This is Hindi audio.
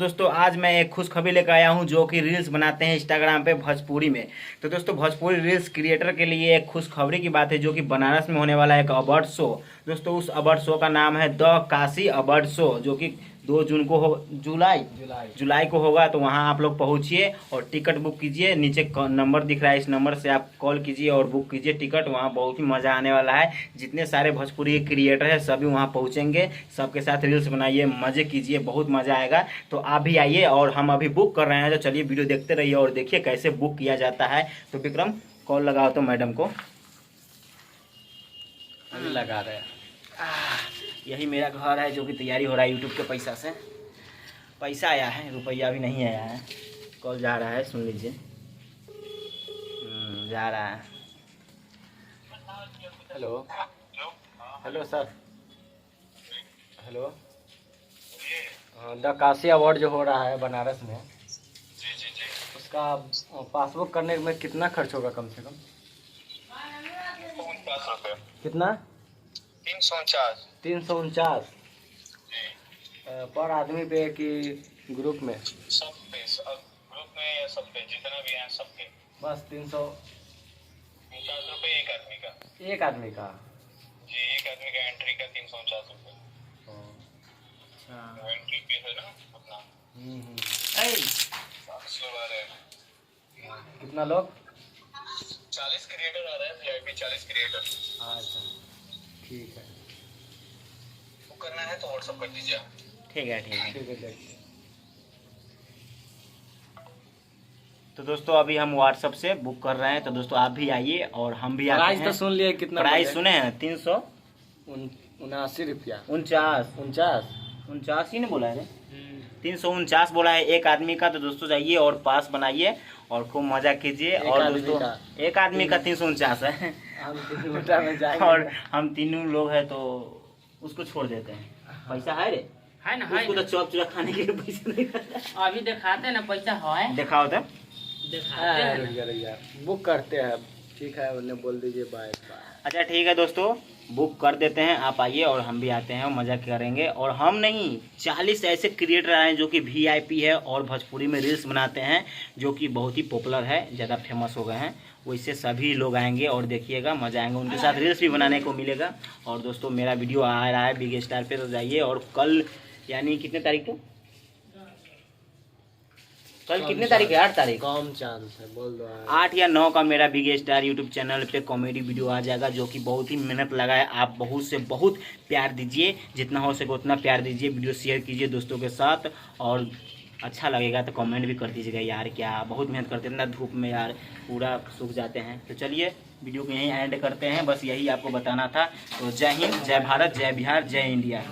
दोस्तों आज मैं एक खुशखबरी लेकर आया हूं जो कि रील्स बनाते हैं इंस्टाग्राम पे भोजपुरी में। तो दोस्तों भोजपुरी रील्स क्रिएटर के लिए एक खुशखबरी की बात है जो कि बनारस में होने वाला है एक अवार्ड शो। दोस्तों उस अवार्ड शो का नाम है द काशी अवार्ड शो, जो कि 2 जून को हो जुलाई को होगा। तो वहां आप लोग पहुंचिए और टिकट बुक कीजिए। नीचे नंबर दिख रहा है, इस नंबर से आप कॉल कीजिए और बुक कीजिए टिकट। वहां बहुत ही मजा आने वाला है। जितने सारे भोजपुरी क्रिएटर है सभी वहां पहुंचेंगे। सबके साथ रील्स बनाइए, मजे कीजिए, बहुत मजा आएगा। तो आप भी आइए और हम अभी बुक कर रहे हैं। तो चलिए वीडियो देखते रहिए और देखिए कैसे बुक किया जाता है। तो विक्रम कॉल लगाओ तो मैडम को। अभी लगा रहे हैं। यही मेरा घर है जो कि तैयारी हो रहा है यूट्यूब के पैसा से। पैसा आया है, रुपया अभी नहीं आया है। कॉल जा रहा है, सुन लीजिए। जा रहा है। Hello hello sir. Hello the Kashi award जो हो रहा है बनारस में, उसका पासबुक करने में कितना खर्च होगा कम से कम? 49 रुपये। कितना? 349 पर आदमी पे कि ग्रुप में? सब पे, ग्रुप में या सब पे, जितना भी है सबके बस 349 रुपये एक आदमी का। एक आदमी का? जी, एक आदमी का एंट्री का 349 रुपये। वो एंट्री फीस है ना अपना। ऐ, 700 आ रहे हैं। कितना लोग? 40 क्रिएटर आ रहे हैं, VIP 40 क्रिएटर। अच्छा ठीक है। बुक करना है तो व्हाट्सअप कर दीजिए। ठीक है ठीक है। ठीक है देखते हैं। तो दोस्तों अभी हम व्हाट्सअप से बुक कर रहे हैं। तो दोस्तों आप भी आइए और हम भी आते प्राइस हैं। तो सुन लिए कितना? प्राइस सुने हैं 79 रुपया। 49 ही नहीं बोला है, 349 बोला है एक आदमी का। तो दोस्तों जाइए और पास बनाइए और खूब मजा कीजिए। और दोस्तों एक आदमी का 349 है। हम 3 घंटा में जाएंगे और हम तीनों लोग हैं तो उसको छोड़ देते हैं। पैसा है रे, है ना, उसको तो चौक चूरा खाने के लिए पैसा नहीं है। अभी दिखाते ना पैसा है, दिखाओ तो। दिखाते हैं। रुक बुक करते हैं। ठीक है, उन्हें बोल दीजिए बाय बाय। अच्छा ठीक है दोस्तों, बुक कर देते हैं। आप आइए और हम भी आते हैं और मज़ा करेंगे। और हम नहीं, 40 ऐसे क्रिएटर आए हैं जो कि VIP है और भोजपुरी में रील्स बनाते हैं, जो कि बहुत ही पॉपुलर है, ज़्यादा फेमस हो गए हैं। वैसे सभी लोग आएंगे और देखिएगा, मज़ा आएंगे। उनके साथ रील्स भी बनाने को मिलेगा। और दोस्तों मेरा वीडियो आ रहा है बिग स्टार पे, तो जाइए। और कल यानी कितने तारीख को, कल कितने तारीख है? 8 तारीख। कम चांस है, बोल दो 8 या 9 का मेरा बिग स्टार यूट्यूब चैनल पे कॉमेडी वीडियो आ जाएगा, जो कि बहुत ही मेहनत लगा है। आप बहुत से बहुत प्यार दीजिए, जितना हो सके उतना प्यार दीजिए। वीडियो शेयर कीजिए दोस्तों के साथ और अच्छा लगेगा तो कमेंट भी कर दीजिएगा। यार क्या बहुत मेहनत करते हैं ना, धूप में यार पूरा सूख जाते हैं। तो चलिए वीडियो को यहीं एंड करते हैं, बस यही आपको बताना था। तो जय हिंद, जय भारत, जय बिहार, जय इंडिया।